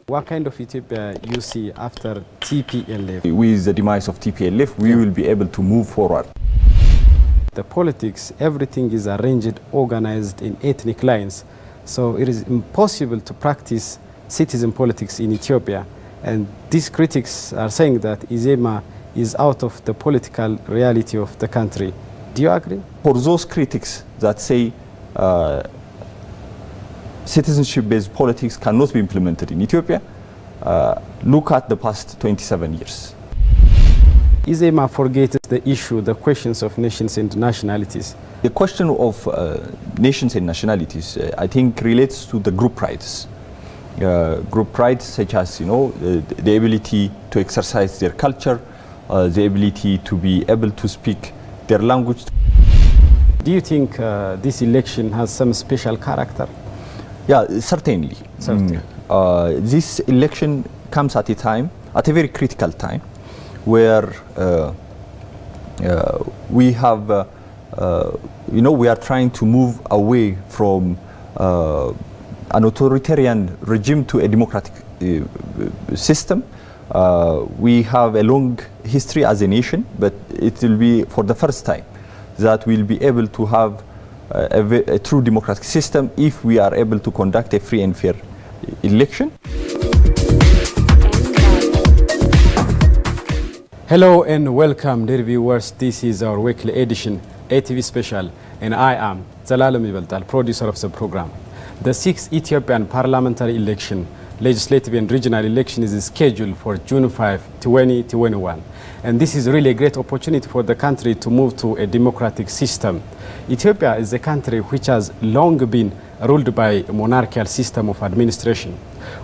What kind of Ethiopia you see after TPLF? With the demise of TPLF, we will be able to move forward. The politics, everything is arranged, organized in ethnic lines. So it is impossible to practice citizen politics in Ethiopia. And these critics are saying that EZEMA is out of the political reality of the country. Do you agree? For those critics that say citizenship-based politics cannot be implemented in Ethiopia, look at the past 27 years. EZEMA forgets the issue, the questions of nations and nationalities. The question of nations and nationalities, I think, relates to the group rights. Group rights such as, the ability to exercise their culture, the ability to be able to speak their language. Do you think this election has some special character? Yeah, certainly. This election comes at a very critical time, where we have, we are trying to move away from an authoritarian regime to a democratic system. We have a long history as a nation, but it will be for the first time that we'll be able to have a true democratic system if we are able to conduct a free and fair election. Hello and welcome, dear viewers. This is our weekly edition, ATV Special, and I am Zelalem Ibeltal, producer of the program. The 6th Ethiopian parliamentary election, legislative and regional election, is scheduled for June 5, 2021. And this is really a great opportunity for the country to move to a democratic system. Ethiopia is a country which has long been ruled by a monarchical system of administration.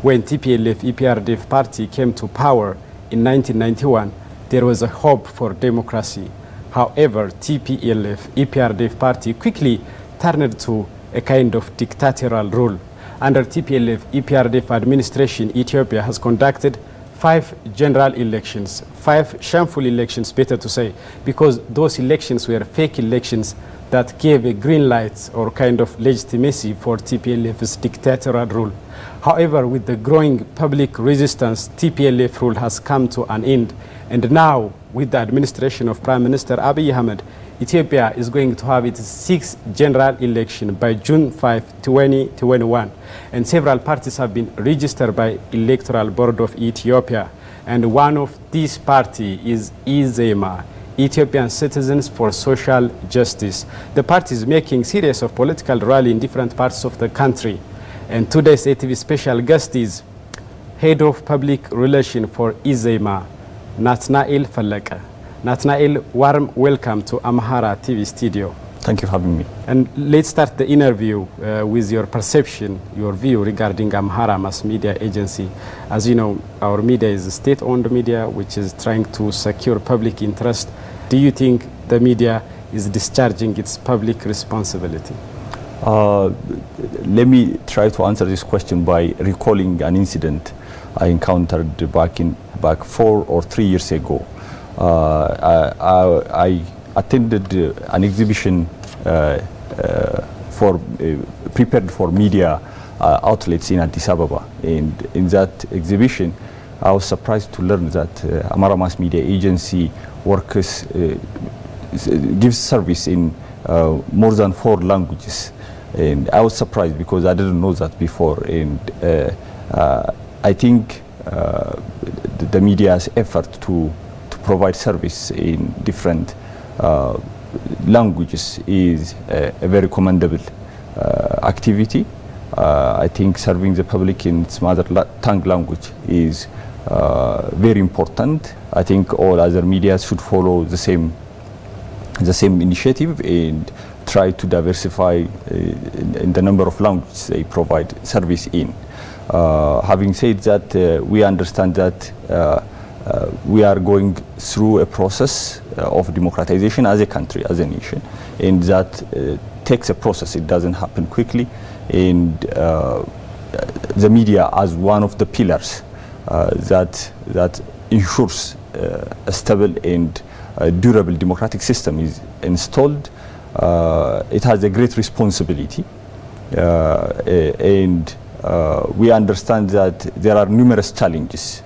When TPLF-EPRDF party came to power in 1991, there was a hope for democracy. However, TPLF-EPRDF party quickly turned to a kind of dictatorial rule. Under TPLF-EPRDF administration, Ethiopia has conducted 5 general elections, 5 shameful elections, better to say, because those elections were fake elections that gave a green light or kind of legitimacy for TPLF's dictatorial rule. However, with the growing public resistance, TPLF rule has come to an end. And now, with the administration of Prime Minister Abiy Ahmed, Ethiopia is going to have its 6th general election by June 5, 2021. And several parties have been registered by Electoral Board of Ethiopia. And one of these parties is EZEMA, Ethiopian Citizens for Social Justice. The party is making series of political rally in different parts of the country. And today's ATV special guest is Head of Public Relations for EZEMA, Nathanael Falleke. Nathanael, warm welcome to Amhara TV studio. Thank you for having me. And let's start the interview with your perception, your view regarding Amhara Mass Media Agency. As you know, our media is a state-owned media which is trying to secure public interest. Do you think the media is discharging its public responsibility? Let me try to answer this question by recalling an incident I encountered back 4 or 3 years ago. I attended an exhibition prepared for media outlets in Addis Ababa, and in that exhibition I was surprised to learn that Amhara Mass Media Agency gives service in more than 4 languages, and I was surprised because I didn't know that before. And I think the media's effort to provide service in different languages is a very commendable activity. I think serving the public in its mother tongue language is very important. I think all other media should follow the same initiative and try to diversify in the number of languages they provide service in. Having said that, we understand that we are going through a process of democratization as a country, as a nation, and that takes a process. It doesn't happen quickly, and the media as one of the pillars that ensures a stable and durable democratic system is installed. It has a great responsibility, and we understand that there are numerous challenges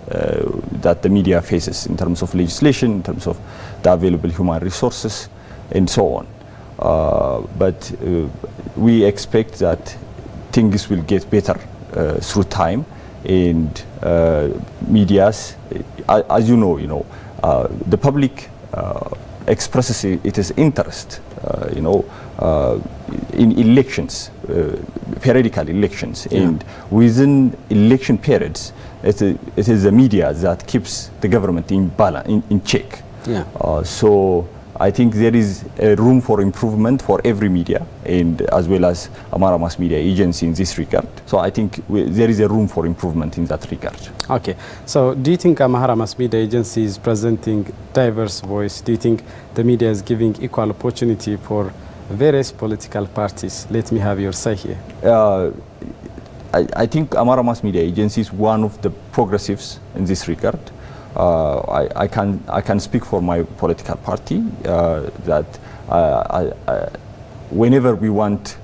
that the media faces in terms of legislation, in terms of the available human resources, and so on. But we expect that things will get better through time, and medias, as you know, the public expresses its interest, in elections, periodical elections, and within election periods, it is the media that keeps the government in balance, in check. So I think there is a room for improvement for every media, and as well as Amara Mass Media Agency in this regard. So I think there is a room for improvement in that regard. Okay. So do you think Amara Mass Media Agency is presenting diverse voice? Do you think the media is giving equal opportunity for various political parties? Let me have your say here. I think Amara Mass Media Agency is one of the progressives in this regard. I can speak for my political party that whenever we want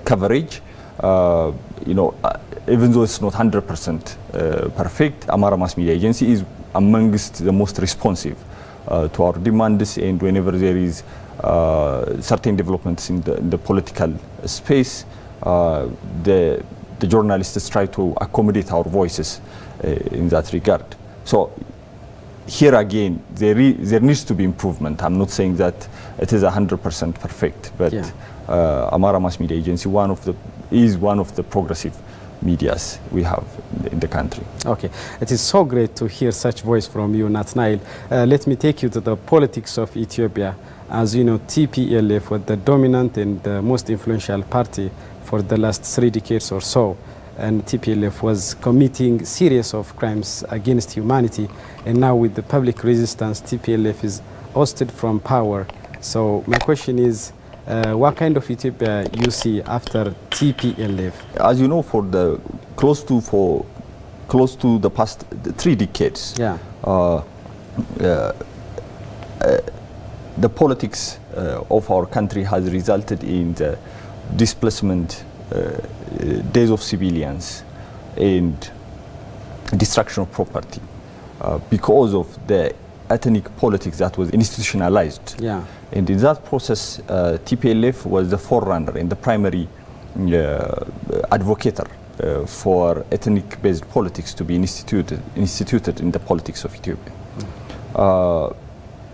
coverage, even though it's not 100% perfect, Amara Mass Media Agency is amongst the most responsive to our demands, and whenever there is certain developments in the political space, the journalists try to accommodate our voices in that regard. So here again, there needs to be improvement. I'm not saying that it is 100% perfect, but Amara Mass Media Agency is one of the progressive medias we have in the country. Okay, it is so great to hear such voice from you, Nathaniel. Let me take you to the politics of Ethiopia. As you know, TPLF was the dominant and the most influential party for the last 3 decades or so. And TPLF was committing series of crimes against humanity, and now with the public resistance, TPLF is ousted from power. So my question is, what kind of Ethiopia you see after TPLF? As you know, for close to the past 3 decades, the politics of our country has resulted in the displacement, deaths of civilians, and destruction of property because of the ethnic politics that was institutionalized. And in that process, TPLF was the forerunner and the primary advocate for ethnic-based politics to be instituted in the politics of Ethiopia.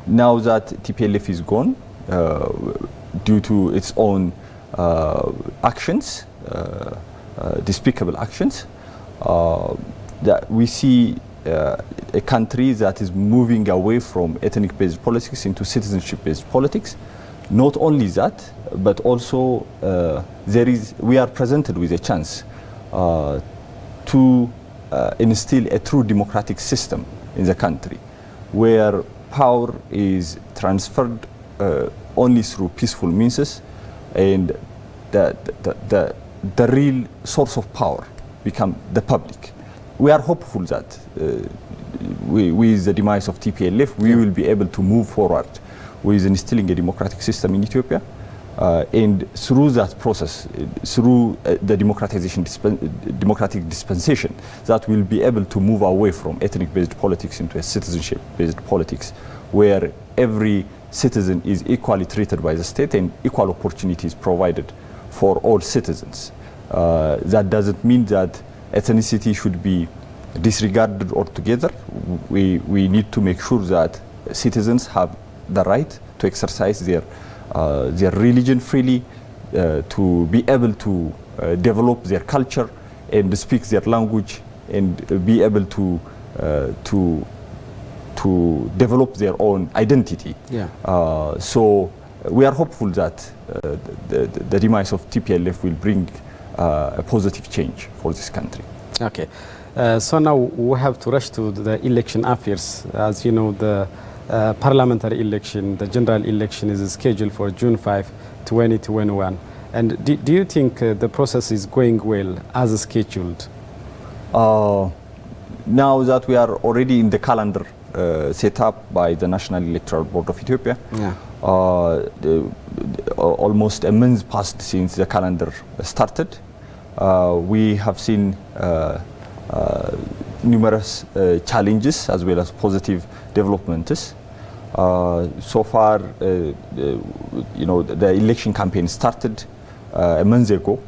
Now that TPLF is gone, due to its own actions, despicable actions, that we see a country that is moving away from ethnic-based politics into citizenship-based politics. Not only that, but also we are presented with a chance to instill a true democratic system in the country, where power is transferred only through peaceful means, and the real source of power become the public. We are hopeful that with the demise of TPLF, we will be able to move forward with instilling a democratic system in Ethiopia. And through that process, through the democratic dispensation, that we'll be able to move away from ethnic-based politics into a citizenship-based politics, where every citizen is equally treated by the state and equal opportunities provided for all citizens. That doesn't mean that ethnicity should be disregarded altogether. We need to make sure that citizens have the right to exercise their religion freely, to be able to develop their culture and speak their language, and be able to develop their own identity. So we are hopeful that the demise of TPLF will bring a positive change for this country. Okay, so now we have to rush to the election affairs. As you know, the parliamentary election, the general election, is scheduled for June 5, 2021. And do you think the process is going well as scheduled? Now that we are already in the calendar set up by the National Electoral Board of Ethiopia, almost a month passed since the calendar started. we have seen numerous challenges as well as positive developments. So far, the election campaign started a month ago.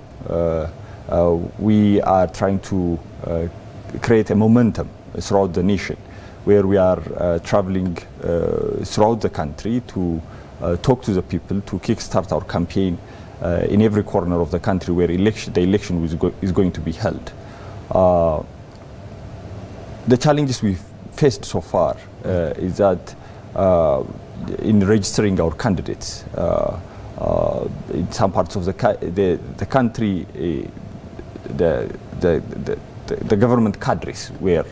We are trying to create a momentum throughout the nation, where we are traveling throughout the country to talk to the people, to kickstart our campaign in every corner of the country where the election is going to be held. The challenges we've faced so far is that in registering our candidates, in some parts of the country, the government cadres were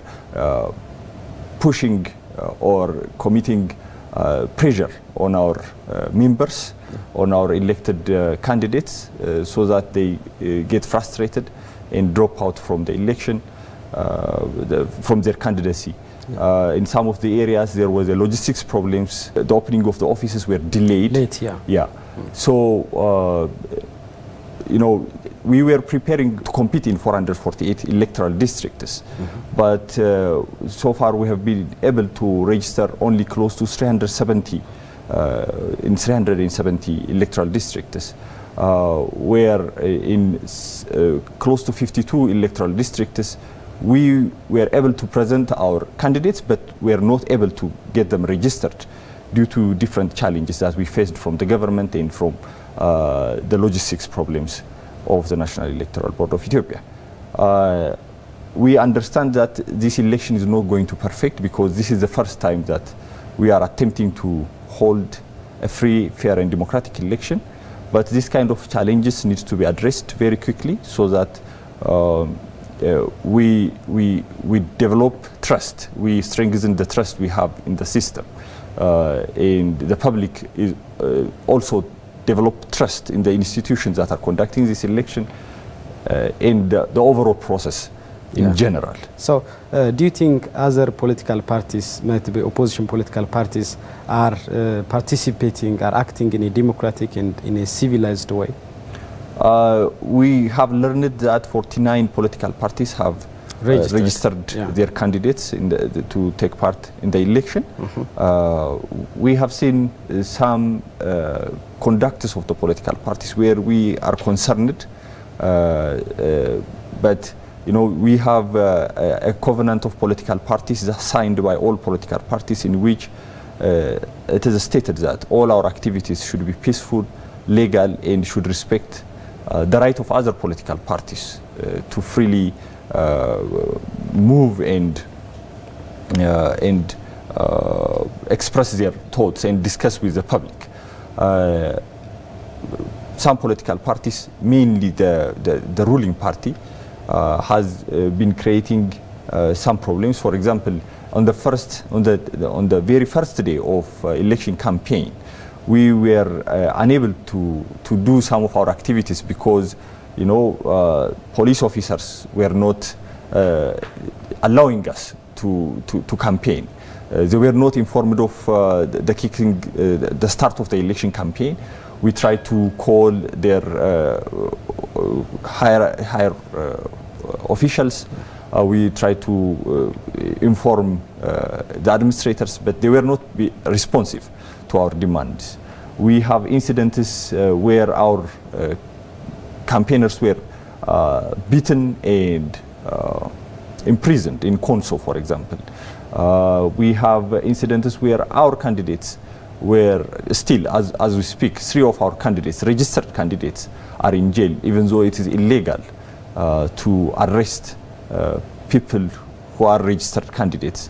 pushing or committing pressure on our members, on our elected candidates, so that they get frustrated and drop out from the election, from their candidacy. In some of the areas, there was a logistics problems. The opening of the offices were delayed. Yeah. So, we were preparing to compete in 448 electoral districts, but so far we have been able to register only close to 370 in 370 electoral districts, where in close to 52 electoral districts we were able to present our candidates, but we are not able to get them registered due to different challenges that we faced from the government and from the logistics problems of the National Electoral Board of Ethiopia. We understand that this election is not going to perfect, because this is the first time that we are attempting to hold a free, fair and democratic election. But this kind of challenges needs to be addressed very quickly, so that we develop trust, we strengthen the trust we have in the system, and the public is also develop trust in the institutions that are conducting this election, and the overall process in general. So do you think other political parties, maybe opposition political parties, are participating, are acting in a democratic and in a civilized way? We have learned that 49 political parties have registered their candidates to take part in the election. We have seen some conductors of the political parties where we are concerned, but we have a covenant of political parties signed by all political parties, in which it is stated that all our activities should be peaceful, legal, and should respect the right of other political parties to freely move and express their thoughts and discuss with the public. Some political parties, mainly the ruling party, has been creating some problems. For example, on the very first day of election campaign, we were unable to do some of our activities because police officers were not allowing us to campaign. They were not informed of the start of the election campaign. We tried to call their higher officials. We tried to inform the administrators, but they were not responsive to our demands. We have incidents where our campaigners were beaten and imprisoned in Konso, for example. We have incidents where our candidates were still, as we speak, 3 of our candidates, registered candidates, are in jail, even though it is illegal to arrest people who are registered candidates.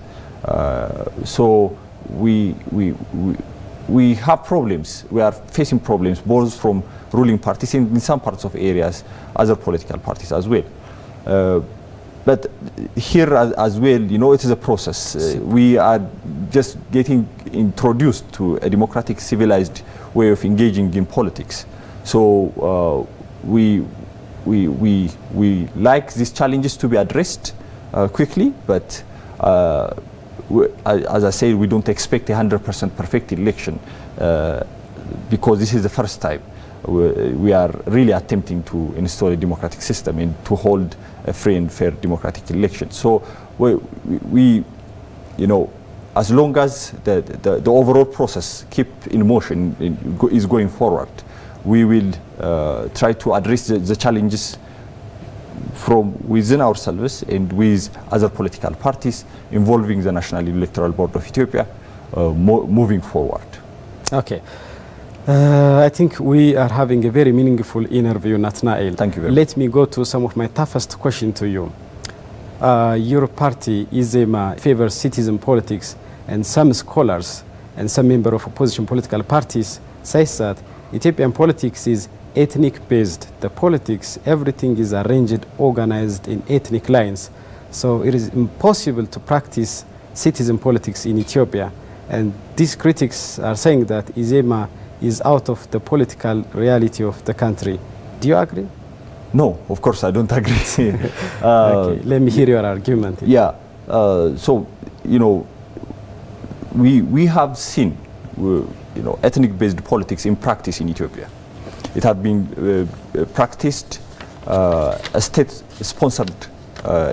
So we have problems. We are facing problems both from ruling parties and in some parts of areas, other political parties as well. But here as well, it is a process. We are just getting introduced to a democratic, civilized way of engaging in politics. So we like these challenges to be addressed quickly, but as I said, we don't expect a 100% perfect election because this is the first time. we are really attempting to install a democratic system and to hold a free and fair democratic election. So we you know, as long as the overall process keep in motion, is going forward, we will try to address the challenges from within ourselves and with other political parties involving the National Electoral Board of Ethiopia moving forward. Okay. I think we are having a very meaningful interview, Nathanael. Thank you very much. Let me go to some of my toughest questions to you. Your party, EZEMA, favors citizen politics, and some scholars and some members of opposition political parties say that Ethiopian politics is ethnic-based. The politics, everything is arranged, organized in ethnic lines. So it is impossible to practice citizen politics in Ethiopia. And these critics are saying that EZEMA is out of the political reality of the country. Do you agree? No, of course I don't agree. Okay, let me hear your argument. Yeah, so, you know, we have seen, you know, ethnic-based politics in practice in Ethiopia. It has been practiced a state-sponsored,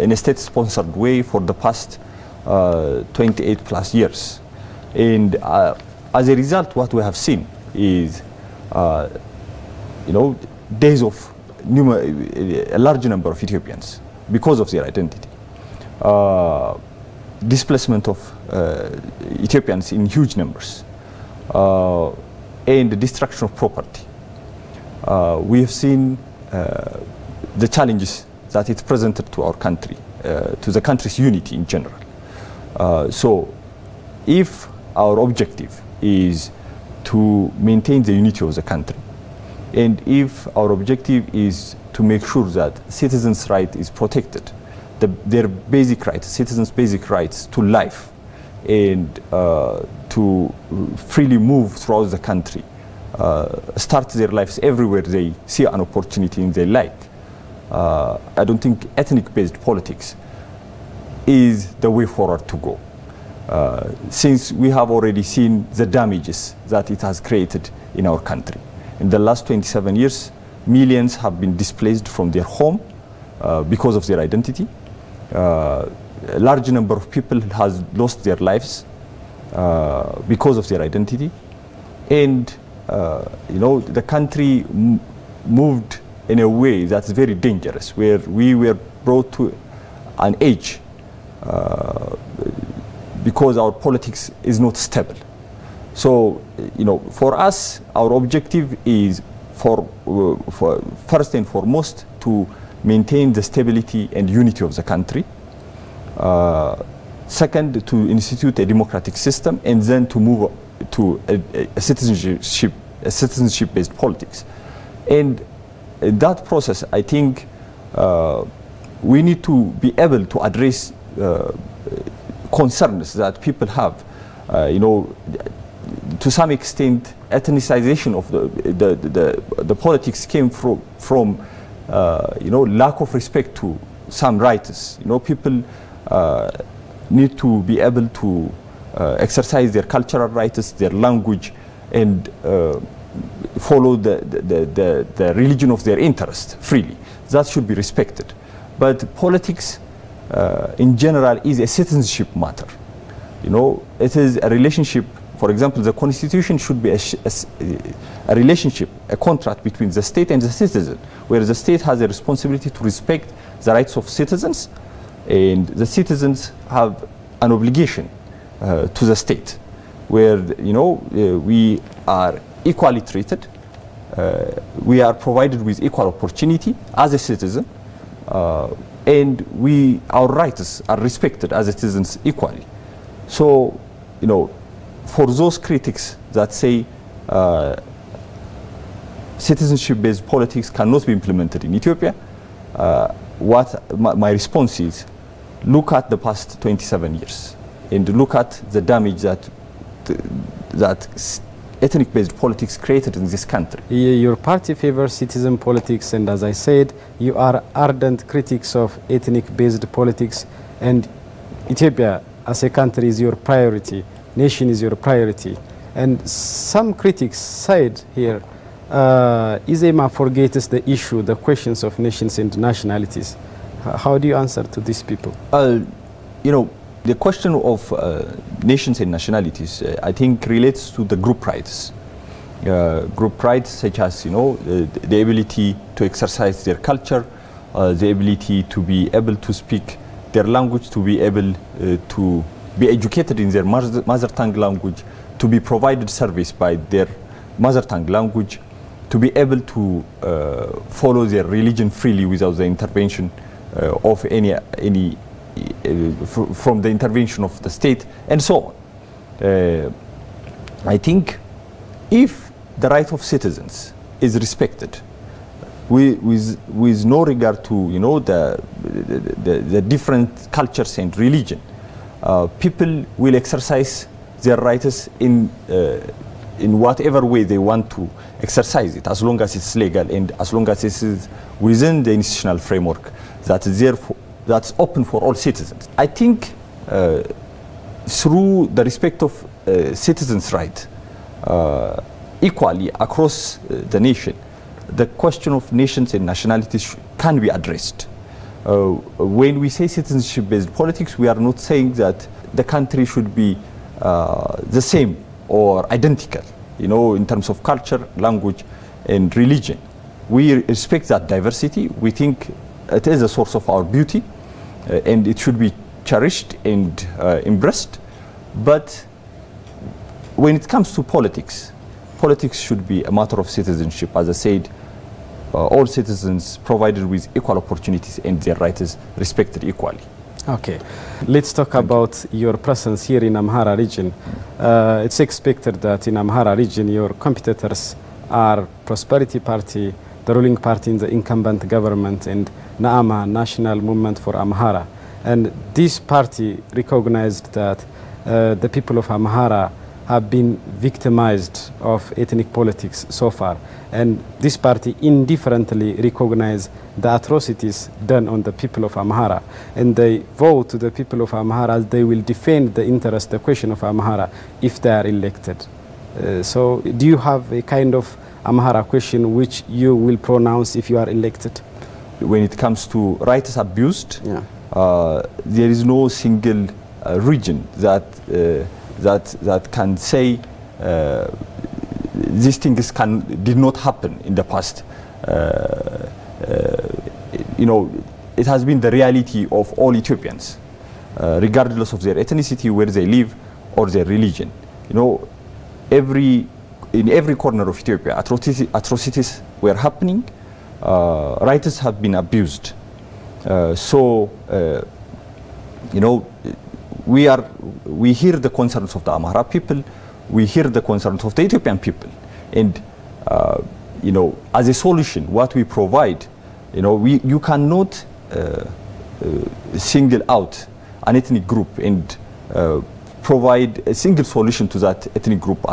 in a state-sponsored way for the past 28 plus years. And as a result, what we have seen is, you know, days of a large number of Ethiopians because of their identity, displacement of Ethiopians in huge numbers, and the destruction of property. We have seen the challenges that it presented to our country, to the country's unity in general. So if our objective is to maintain the unity of the country, and if our objective is to make sure that citizens' right is protected, their basic rights, citizens' basic rights to life and to freely move throughout the country, start their lives everywhere they see an opportunity and they like, I don't think ethnic-based politics is the way forward to go. Since we have already seen the damages that it has created in our country. In the last 27 years, millions have been displaced from their home because of their identity. A large number of people has lost their lives because of their identity. And, you know, the country moved in a way that's very dangerous, where we were brought to an age because our politics is not stable. So, you know, for us, our objective is for first and foremost to maintain the stability and unity of the country. Second, to institute a democratic system, and then to move to a citizenship-based politics. And in that process, I think we need to be able to address concerns that people have. You know, to some extent, ethnicization of the politics came from you know, lack of respect to some rights. You know, people need to be able to exercise their cultural rights, their language, and follow the religion of their interest freely. That should be respected. But politics, in general, is a citizenship matter. You know, it is a relationship. For example, the constitution should be a relationship, a contract between the state and the citizen, where the state has a responsibility to respect the rights of citizens, and the citizens have an obligation to the state, where, you know, we are equally treated, we are provided with equal opportunity as a citizen, and our rights are respected as citizens equally. So, you know, for those critics that say citizenship-based politics cannot be implemented in Ethiopia, my response is, look at the past 27 years and look at the damage that ethnic-based politics created in this country. Your party favors citizen politics, and as I said, you are ardent critics of ethnic-based politics, and Ethiopia as a country is your priority, nation is your priority. And some critics said here EZEMA forgets the issue, the questions of nations and nationalities. How do you answer to these people? You know, the question of nations and nationalities, I think, relates to the group rights. Group rights such as, you know, the ability to exercise their culture, the ability to be able to speak their language, to be able to be educated in their mother tongue language, to be provided service by their mother tongue language, to be able to follow their religion freely without the intervention of from the intervention of the state, and so on. I think if the right of citizens is respected, with no regard to, you know, the different cultures and religion, people will exercise their rights in whatever way they want to exercise it, as long as it's legal and as long as it is within the institutional framework that is there that's open for all citizens. I think through the respect of citizens' rights equally across the nation, the question of nations and nationalities can be addressed. When we say citizenship-based politics, we are not saying that the country should be the same or identical, you know, in terms of culture, language, and religion. We respect that diversity. We think it is a source of our beauty, and it should be cherished and embraced. But when it comes to politics, politics should be a matter of citizenship. As I said, all citizens provided with equal opportunities and their rights respected equally. Okay, let's talk about your presence here in Amhara region. It's expected that in Amhara region your competitors are Prosperity Party, the ruling party in the incumbent government, and NAAMA, National Movement for Amhara. And this party recognized that the people of Amhara have been victimized of ethnic politics so far. And this party indifferently recognized the atrocities done on the people of Amhara. And they vote to the people of Amhara, they will defend the interest, the question of Amhara, if they are elected. So do you have a kind of Amhara question which you will pronounce if you are elected? When it comes to rights abused, yeah. There is no single region that can say these things did not happen in the past. You know, it has been the reality of all Ethiopians, regardless of their ethnicity, where they live, or their religion. You know, in every corner of Ethiopia, atrocities were happening. Rights have been abused. You know, we hear the concerns of the Amhara people, we hear the concerns of the Ethiopian people, and you know, as a solution, what we provide, you know, you cannot single out an ethnic group and provide a single solution to that ethnic group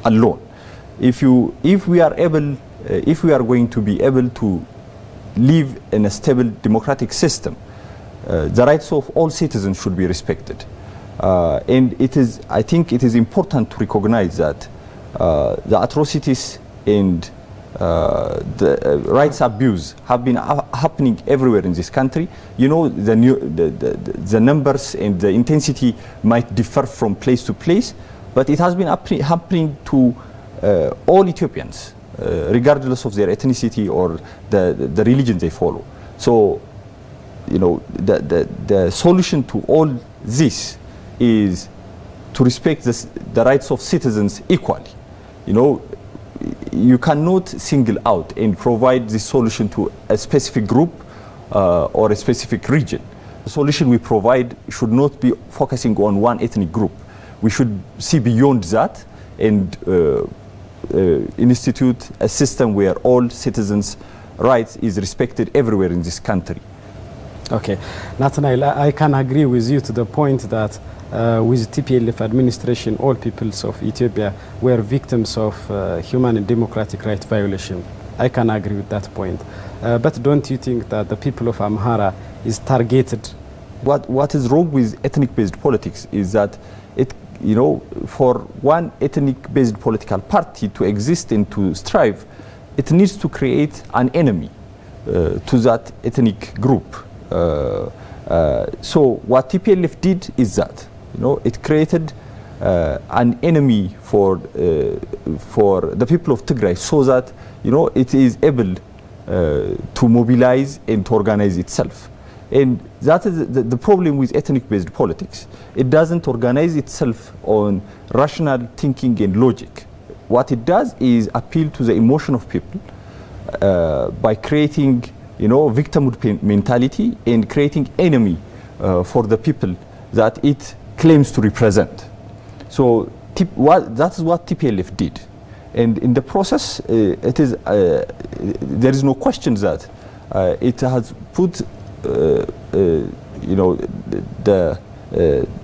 alone. If we are going to be able to live in a stable democratic system, the rights of all citizens should be respected. And I think it is important to recognize that the atrocities and the rights abuse have been happening everywhere in this country. You know, the numbers and the intensity might differ from place to place, but it has been happening to all Ethiopians, regardless of their ethnicity or the religion they follow. So, you know, the solution to all this is to respect the rights of citizens equally. You know, you cannot single out and provide this solution to a specific group or a specific region. The solution we provide should not be focusing on one ethnic group. We should see beyond that and institute a system where all citizens' rights is respected everywhere in this country. Okay, Nathaniel, I can agree with you to the point that with TPLF administration, all peoples of Ethiopia were victims of human and democratic right violation. I can agree with that point. But don't you think that the people of Amhara is targeted? What is wrong with ethnic-based politics is that you know, for one ethnic-based political party to exist and to strive, it needs to create an enemy to that ethnic group. So what TPLF did is that, it created an enemy for the people of Tigray, so that it is able to mobilize and to organize itself. And that is the problem with ethnic-based politics. It doesn't organize itself on rational thinking and logic. What it does is appeal to the emotion of people by creating, victimhood mentality and creating enemy for the people that it claims to represent. So that's what TPLF did. And in the process, there is no question that it has put the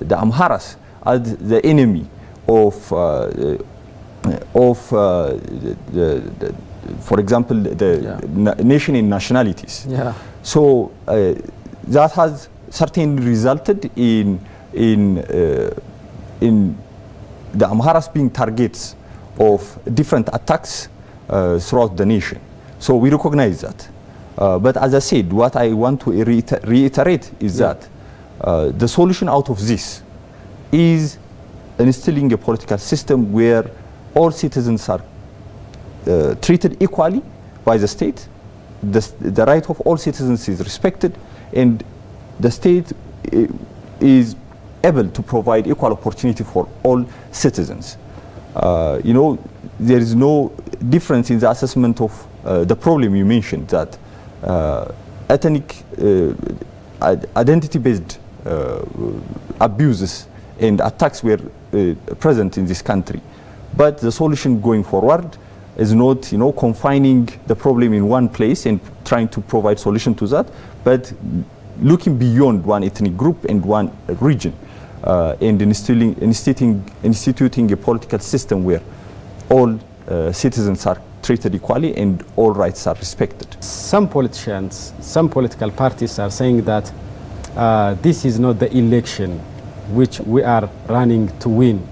Amharas as the enemy of for example, the nation in nationalities. Yeah. So that has certainly resulted in the Amharas being targets of different attacks throughout the nation. So we recognize that. But as I said, what I want to reiterate is that the solution out of this is instilling a political system where all citizens are treated equally by the state, the right of all citizens is respected, and the state is able to provide equal opportunity for all citizens. There is no difference in the assessment of the problem you mentioned, that ethnic identity-based abuses and attacks were present in this country. But the solution going forward is not, confining the problem in one place and trying to provide solution to that, but looking beyond one ethnic group and one region, and instituting a political system where all citizens are treated equally and all rights are respected. Some politicians, some political parties are saying that this is not the election which we are running to win.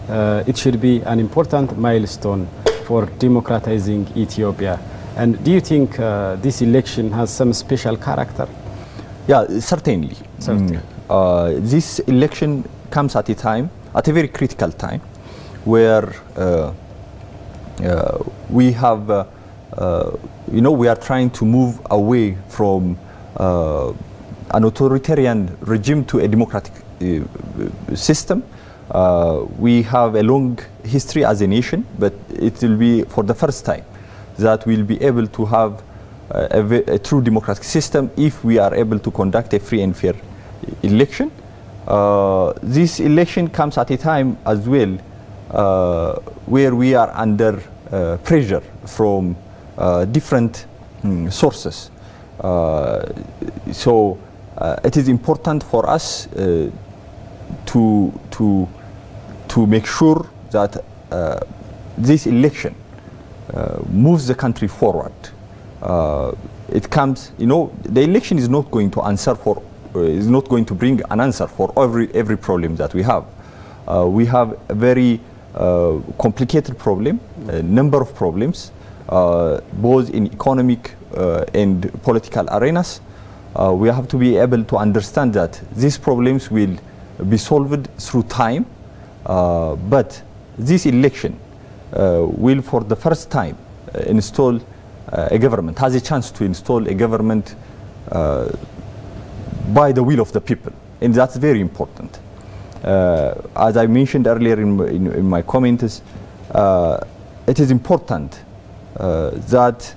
It should be an important milestone for democratizing Ethiopia. And do you think this election has some special character? Yeah, certainly. This election comes at a very critical time, where we have, we are trying to move away from an authoritarian regime to a democratic system. We have a long history as a nation, but it will be for the first time that we'll be able to have a true democratic system if we are able to conduct a free and fair election. This election comes at a time as well where we are under pressure from different sources. So it is important for us to make sure that this election moves the country forward. It comes, the election is not going to answer for, is not going to bring an answer for every problem that we have. We have a very complicated problem, a number of problems, both in economic and political arenas. We have to be able to understand that these problems will be solved through time, but this election will for the first time install a government, has a chance to install a government by the will of the people, and that's very important. As I mentioned earlier in my comments, it is important that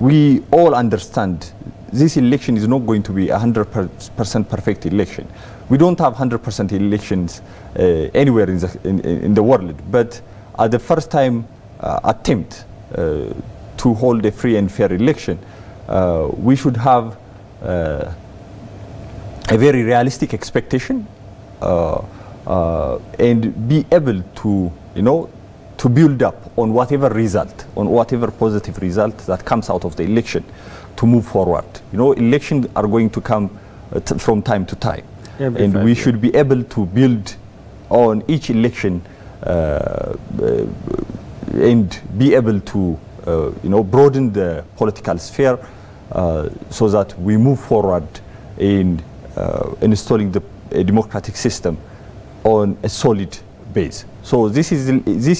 we all understand this election is not going to be a 100% perfect election. We don't have 100% elections anywhere in the world, but at the first time attempt to hold a free and fair election, we should have a very realistic expectation and be able to, to build up on whatever result, on whatever positive result that comes out of the election to move forward. Elections are going to come from time to time, and we should be able to build on each election and be able to broaden the political sphere so that we move forward in installing a democratic system on a solid base. So this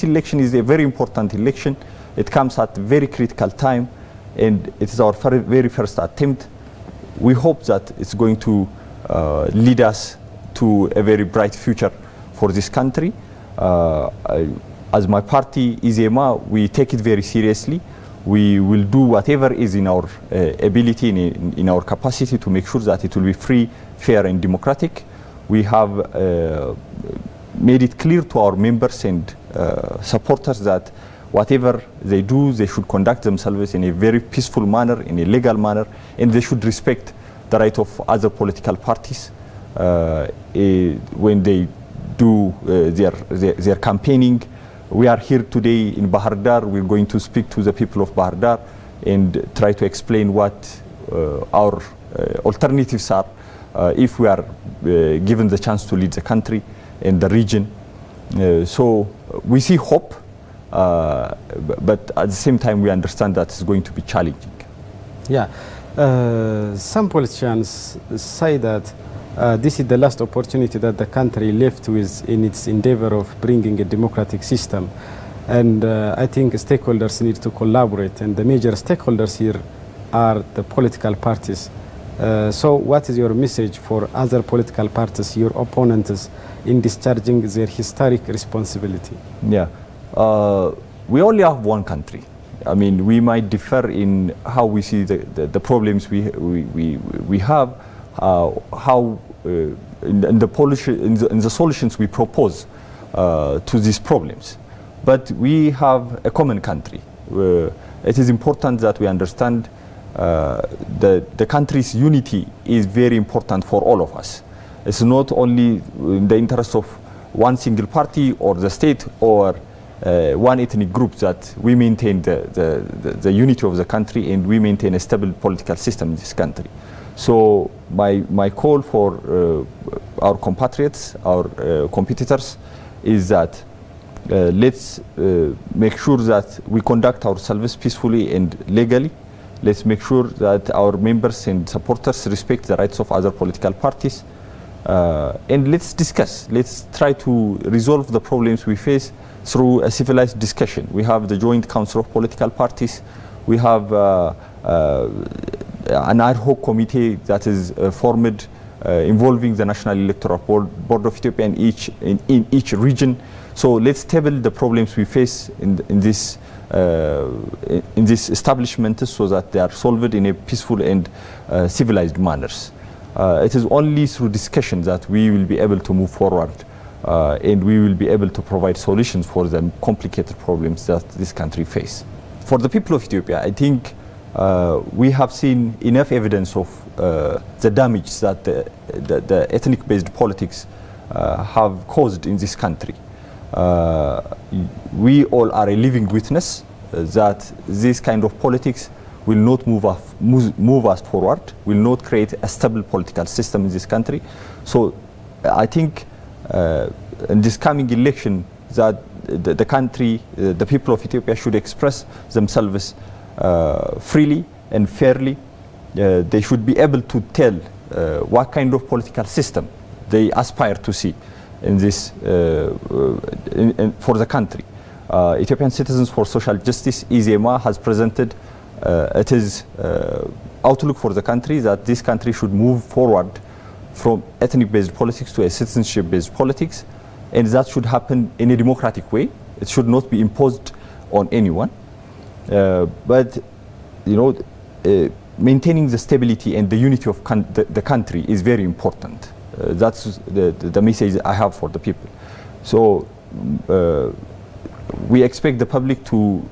election is a very important election. It comes at a very critical time, and it is our very first attempt. We hope that it's going to lead us to a very bright future for this country. As my party, EZEMA, we take it very seriously. We will do whatever is in our ability, in our capacity, to make sure that it will be free, fair, and democratic. We have made it clear to our members and supporters that whatever they do, they should conduct themselves in a very peaceful manner, in a legal manner, and they should respect the right of other political parties when they do their campaigning. We are here today in Bahar Dar. We're going to speak to the people of Bahar Dar and try to explain what our alternatives are if we are given the chance to lead the country and the region. So we see hope, but at the same time we understand that it's going to be challenging. Yeah, some politicians say that this is the last opportunity that the country left with in its endeavor of bringing a democratic system. And I think stakeholders need to collaborate, and the major stakeholders here are the political parties. So what is your message for other political parties, your opponents, in discharging their historic responsibility? Yeah, we only have one country. I mean, we might differ in how we see the problems we have, in the solutions we propose to these problems. But we have a common country. It is important that we understand the country's unity is very important for all of us. It's not only in the interest of one single party or the state or one ethnic group that we maintain the unity of the country and we maintain a stable political system in this country. So my call for our compatriots, our competitors, is that let's make sure that we conduct ourselves peacefully and legally. Let's make sure that our members and supporters respect the rights of other political parties. And let's discuss. Let's try to resolve the problems we face through a civilized discussion. We have the Joint Council of Political Parties. We have an ad hoc committee that is formed involving the National Electoral Board of Ethiopia in each region. So let's table the problems we face in this establishment so that they are solved in a peaceful and civilized manners. It is only through discussion that we will be able to move forward and we will be able to provide solutions for the complicated problems that this country faces. For the people of Ethiopia, I think we have seen enough evidence of the damage that the ethnic-based politics have caused in this country. We all are a living witness that this kind of politics will not move us forward, will not create a stable political system in this country. So I think in this coming election that the country, the people of Ethiopia should express themselves freely and fairly. They should be able to tell what kind of political system they aspire to see in this for the country. Ethiopian Citizens for Social Justice, EZEMA, has presented its outlook for the country, that this country should move forward from ethnic-based politics to a citizenship-based politics, and that should happen in a democratic way. It should not be imposed on anyone. But maintaining the stability and the unity of the country is very important. That's the message I have for the people. So we expect the public to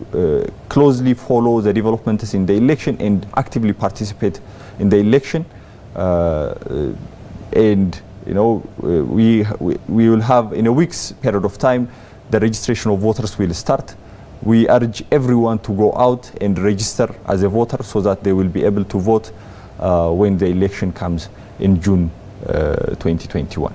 closely follow the developments in the election and actively participate in the election. And we will have, in a week's period of time, the registration of voters will start. We urge everyone to go out and register as a voter so that they will be able to vote when the election comes in June 2021.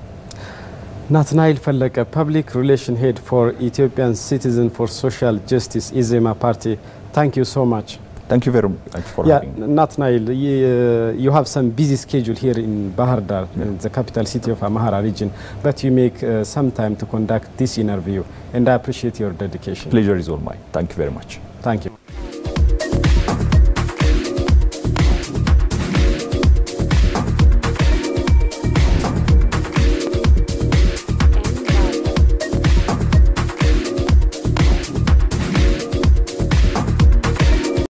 Nathaniel Fallaka, Public Relation Head for Ethiopian Citizen for Social Justice, EZEMA Party. Thank you so much. Thank you very much for having me. Nathanael, you have some busy schedule here in Bahar Dar, in the capital city of Amhara region, but you make some time to conduct this interview, and I appreciate your dedication. Pleasure is all mine. Thank you very much. Thank you.